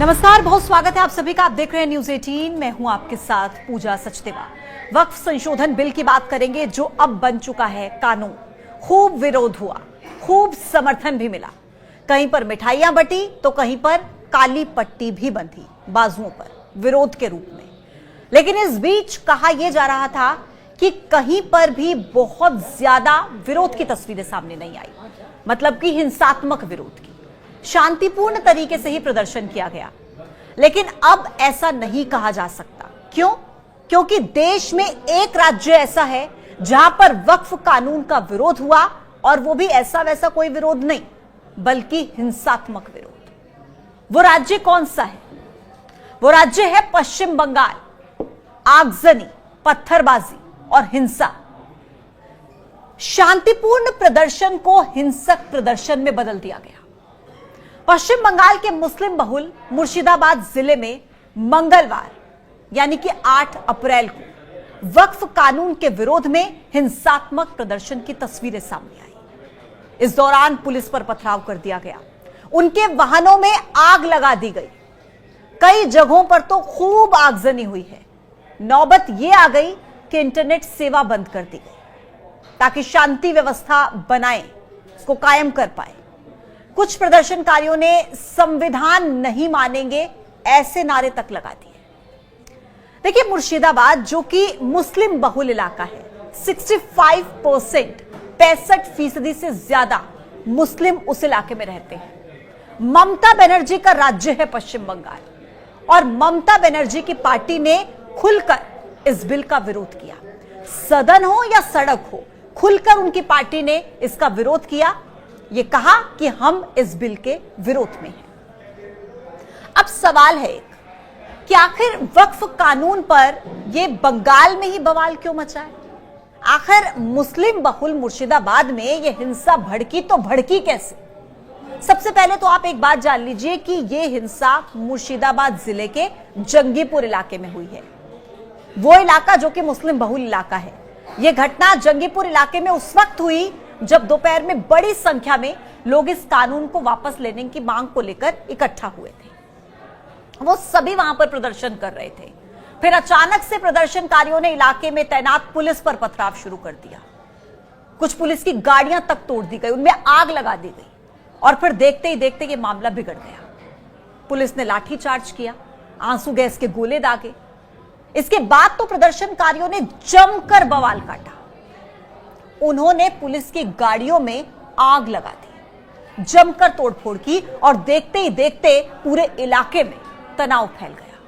नमस्कार, बहुत स्वागत है आप सभी का। आप देख रहे हैं न्यूज 18। मैं हूं आपके साथ पूजा सचदेवा। वक्फ संशोधन बिल की बात करेंगे जो अब बन चुका है कानून। खूब विरोध हुआ, खूब समर्थन भी मिला। कहीं पर मिठाइयां बंटी तो कहीं पर काली पट्टी भी बंधी बाजुओं पर विरोध के रूप में। लेकिन इस बीच कहा यह जा रहा था कि कहीं पर भी बहुत ज्यादा विरोध की तस्वीरें सामने नहीं आई, मतलब कि हिंसात्मक विरोध की। शांतिपूर्ण तरीके से ही प्रदर्शन किया गया। लेकिन अब ऐसा नहीं कहा जा सकता। क्यों? क्योंकि देश में एक राज्य ऐसा है जहां पर वक्फ कानून का विरोध हुआ, और वो भी ऐसा वैसा कोई विरोध नहीं, बल्कि हिंसात्मक विरोध। वो राज्य कौन सा है? वो राज्य है पश्चिम बंगाल। आगजनी, पत्थरबाजी और हिंसा, शांतिपूर्ण प्रदर्शन को हिंसक प्रदर्शन में बदल दिया गया। पश्चिम बंगाल के मुस्लिम बहुल मुर्शिदाबाद जिले में मंगलवार यानी कि 8 अप्रैल को वक्फ कानून के विरोध में हिंसात्मक प्रदर्शन की तस्वीरें सामने आई। इस दौरान पुलिस पर पथराव कर दिया गया, उनके वाहनों में आग लगा दी गई। कई जगहों पर तो खूब आगजनी हुई है। नौबत यह आ गई कि इंटरनेट सेवा बंद कर दी गई ताकि शांति व्यवस्था बनाए, उसको कायम कर पाए। कुछ प्रदर्शनकारियों ने संविधान नहीं मानेंगे ऐसे नारे तक लगा दिए। देखिए, मुर्शिदाबाद जो कि मुस्लिम बहुल इलाका है, 65% से ज्यादा मुस्लिम उस इलाके में रहते हैं। ममता बनर्जी का राज्य है पश्चिम बंगाल, और ममता बनर्जी की पार्टी ने खुलकर इस बिल का विरोध किया। सदन हो या सड़क हो, खुलकर उनकी पार्टी ने इसका विरोध किया। ये कहा कि हम इस बिल के विरोध में हैं। अब सवाल है कि आखिर वक्फ कानून पर यह बंगाल में ही बवाल क्यों मचा है? आखिर मुस्लिम बहुल मुर्शिदाबाद में यह हिंसा भड़की तो भड़की कैसे? सबसे पहले तो आप एक बात जान लीजिए कि यह हिंसा मुर्शिदाबाद जिले के जंगीपुर इलाके में हुई है। वो इलाका जो कि मुस्लिम बहुल इलाका है। यह घटना जंगीपुर इलाके में उस वक्त हुई जब दोपहर में बड़ी संख्या में लोग इस कानून को वापस लेने की मांग को लेकर इकट्ठा हुए थे। वो सभी वहां पर प्रदर्शन कर रहे थे। फिर अचानक से प्रदर्शनकारियों ने इलाके में तैनात पुलिस पर पथराव शुरू कर दिया। कुछ पुलिस की गाड़ियां तक तोड़ दी गई, उनमें आग लगा दी गई, और फिर देखते ही देखते ये मामला बिगड़ गया। पुलिस ने लाठीचार्ज किया, आंसू गैस के गोले दागे। इसके बाद तो प्रदर्शनकारियों ने जमकर बवाल काटा। उन्होंने पुलिस की गाड़ियों में आग लगा दी, जमकर तोड़फोड़ की, और देखते ही देखते पूरे इलाके में तनाव फैल गया।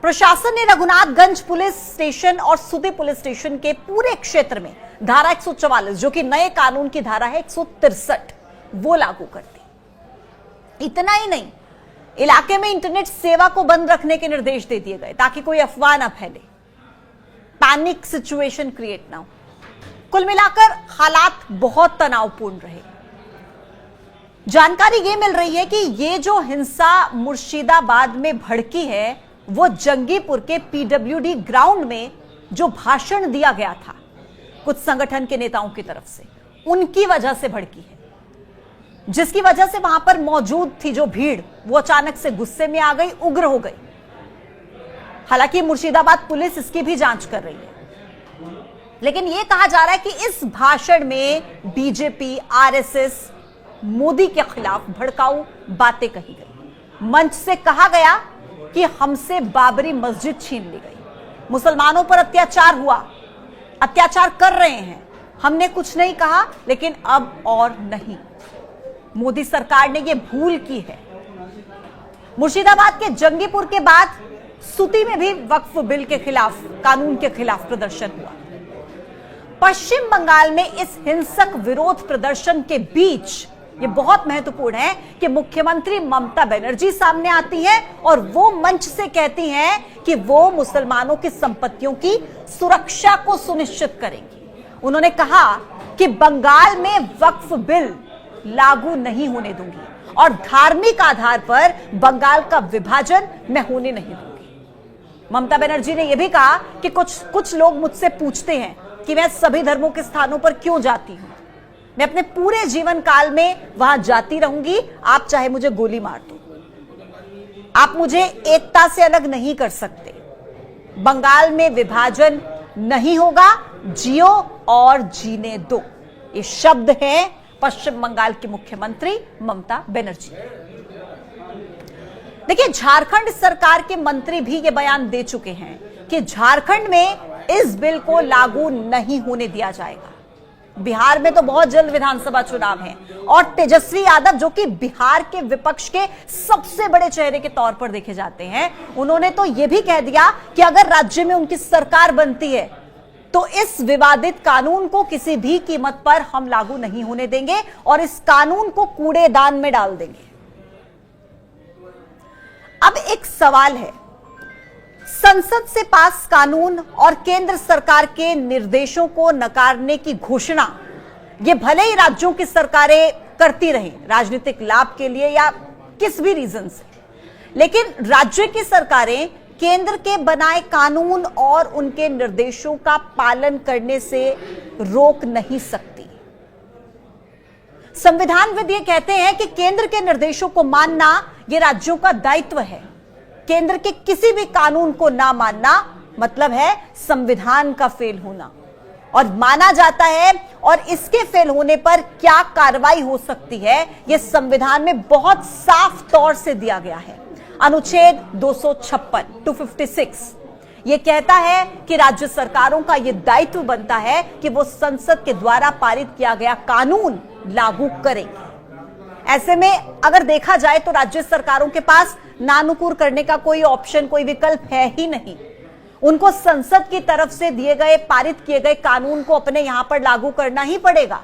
प्रशासन ने रघुनाथगंज पुलिस स्टेशन और सुदी पुलिस स्टेशन के पूरे क्षेत्र में धारा 144, जो कि नए कानून की धारा है 163, वो लागू कर दी। इतना ही नहीं, इलाके में इंटरनेट सेवा को बंद रखने के निर्देश दे दिए गए ताकि कोई अफवाह ना फैले, पैनिक सिचुएशन क्रिएट ना हो। कुल मिलाकर हालात बहुत तनावपूर्ण रहे। जानकारी यह मिल रही है कि यह जो हिंसा मुर्शिदाबाद में भड़की है, वो जंगीपुर के पीडब्ल्यूडी ग्राउंड में जो भाषण दिया गया था कुछ संगठन के नेताओं की तरफ से, उनकी वजह से भड़की है। जिसकी वजह से वहां पर मौजूद थी जो भीड़, वो अचानक से गुस्से में आ गई, उग्र हो गई। हालांकि मुर्शिदाबाद पुलिस इसकी भी जांच कर रही है। लेकिन यह कहा जा रहा है कि इस भाषण में बीजेपी, आरएसएस, मोदी के खिलाफ भड़काऊ बातें कही गई। मंच से कहा गया कि हमसे बाबरी मस्जिद छीन ली गई, मुसलमानों पर अत्याचार हुआ, अत्याचार कर रहे हैं, हमने कुछ नहीं कहा, लेकिन अब और नहीं, मोदी सरकार ने यह भूल की है। मुर्शिदाबाद के जंगीपुर के बाद सुती में भी वक्फ बिल के खिलाफ, कानून के खिलाफ प्रदर्शन हुआ। पश्चिम बंगाल में इस हिंसक विरोध प्रदर्शन के बीच यह बहुत महत्वपूर्ण है कि मुख्यमंत्री ममता बनर्जी सामने आती हैं और वो मंच से कहती हैं कि वो मुसलमानों की संपत्तियों की सुरक्षा को सुनिश्चित करेंगी। उन्होंने कहा कि बंगाल में वक्फ बिल लागू नहीं होने दूंगी और धार्मिक आधार पर बंगाल का विभाजन मैं होने नहीं दूंगी। ममता बनर्जी ने यह भी कहा कि कुछ लोग मुझसे पूछते हैं कि मैं सभी धर्मों के स्थानों पर क्यों जाती हूं, मैं अपने पूरे जीवन काल में वहां जाती रहूंगी, आप चाहे मुझे गोली मार दो। आप मुझे एकता से अलग नहीं कर सकते। बंगाल में विभाजन नहीं होगा, जियो और जीने दो। ये शब्द हैं पश्चिम बंगाल की मुख्यमंत्री ममता बनर्जी। देखिए, झारखंड सरकार के मंत्री भी ये बयान दे चुके हैं कि झारखंड में इस बिल को लागू नहीं होने दिया जाएगा। बिहार में तो बहुत जल्द विधानसभा चुनाव है और तेजस्वी यादव, जो कि बिहार के विपक्ष के सबसे बड़े चेहरे के तौर पर देखे जाते हैं, उन्होंने तो यह भी कह दिया कि अगर राज्य में उनकी सरकार बनती है तो इस विवादित कानून को किसी भी कीमत पर हम लागू नहीं होने देंगे और इस कानून को कूड़ेदान में डाल देंगे। अब एक सवाल है, संसद से पास कानून और केंद्र सरकार के निर्देशों को नकारने की घोषणा ये भले ही राज्यों की सरकारें करती रहीं, राजनीतिक लाभ के लिए या किस भी रीजन से, लेकिन राज्य की सरकारें केंद्र के बनाए कानून और उनके निर्देशों का पालन करने से रोक नहीं सकती। संविधानविद ये कहते हैं कि केंद्र के निर्देशों को मानना ये राज्यों का दायित्व है। केंद्र के किसी भी कानून को ना मानना मतलब है संविधान का फेल होना, और माना जाता है और इसके फेल होने पर क्या कार्रवाई हो सकती है यह संविधान में बहुत साफ तौर से दिया गया है। अनुच्छेद 256 यह कहता है कि राज्य सरकारों का यह दायित्व बनता है कि वो संसद के द्वारा पारित किया गया कानून लागू करेंगे। ऐसे में अगर देखा जाए तो राज्य सरकारों के पास नानुकुर करने का कोई ऑप्शन, कोई विकल्प है ही नहीं। उनको संसद की तरफ से दिए गए, पारित किए गए कानून को अपने यहां पर लागू करना ही पड़ेगा।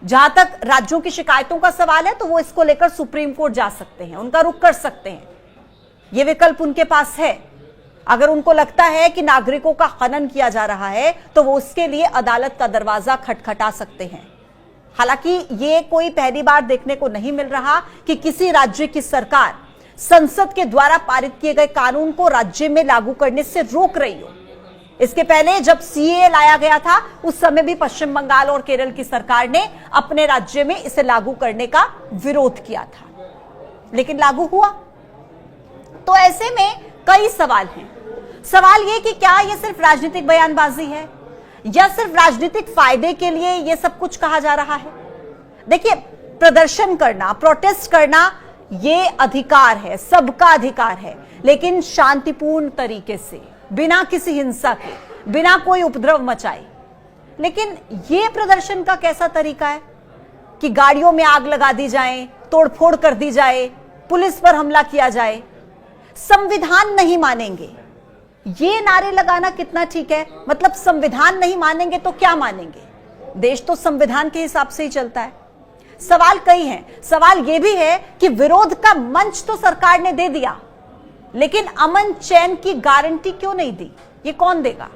जहां तक राज्यों की शिकायतों का सवाल है तो वो इसको लेकर सुप्रीम कोर्ट जा सकते हैं, उनका रुख कर सकते हैं, ये विकल्प उनके पास है। अगर उनको लगता है कि नागरिकों का हनन किया जा रहा है तो वो उसके लिए अदालत का दरवाजा खटखटा सकते हैं। हालांकि ये कोई पहली बार देखने को नहीं मिल रहा कि किसी राज्य की सरकार संसद के द्वारा पारित किए गए कानून को राज्य में लागू करने से रोक रही हो। इसके पहले जब सीएए लाया गया था उस समय भी पश्चिम बंगाल और केरल की सरकार ने अपने राज्य में इसे लागू करने का विरोध किया था, लेकिन लागू हुआ। तो ऐसे में कई सवाल हैं। सवाल यह कि क्या यह सिर्फ राजनीतिक बयानबाजी है या सिर्फ राजनीतिक फायदे के लिए यह सब कुछ कहा जा रहा है। देखिए, प्रदर्शन करना, प्रोटेस्ट करना ये अधिकार है, सबका अधिकार है, लेकिन शांतिपूर्ण तरीके से, बिना किसी हिंसा के, बिना कोई उपद्रव मचाए। लेकिन ये प्रदर्शन का कैसा तरीका है कि गाड़ियों में आग लगा दी जाए, तोड़फोड़ कर दी जाए, पुलिस पर हमला किया जाए। संविधान नहीं मानेंगे, ये नारे लगाना कितना ठीक है? मतलब संविधान नहीं मानेंगे तो क्या मानेंगे? देश तो संविधान के हिसाब से ही चलता है। सवाल कई हैं। सवाल यह भी है कि विरोध का मंच तो सरकार ने दे दिया, लेकिन अमन चैन की गारंटी क्यों नहीं दी? ये कौन देगा?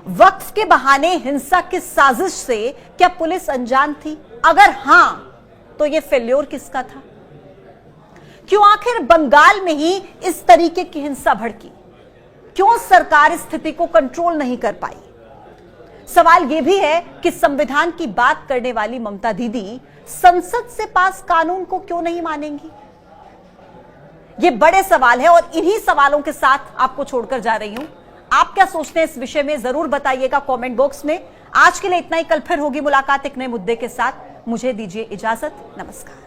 वक्फ के बहाने हिंसा की साजिश से क्या पुलिस अनजान थी? अगर हां, तो यह फेल्योर किसका था? क्यों आखिर बंगाल में ही इस तरीके की हिंसा भड़की? क्यों सरकार स्थिति को कंट्रोल नहीं कर पाई? सवाल यह भी है कि संविधान की बात करने वाली ममता दीदी संसद से पास कानून को क्यों नहीं मानेंगी? ये बड़े सवाल है और इन्हीं सवालों के साथ आपको छोड़कर जा रही हूं। आप क्या सोचते हैं इस विषय में जरूर बताइएगा कमेंट बॉक्स में। आज के लिए इतना ही, कल फिर होगी मुलाकात एक नए मुद्दे के साथ। मुझे दीजिए इजाजत, नमस्कार।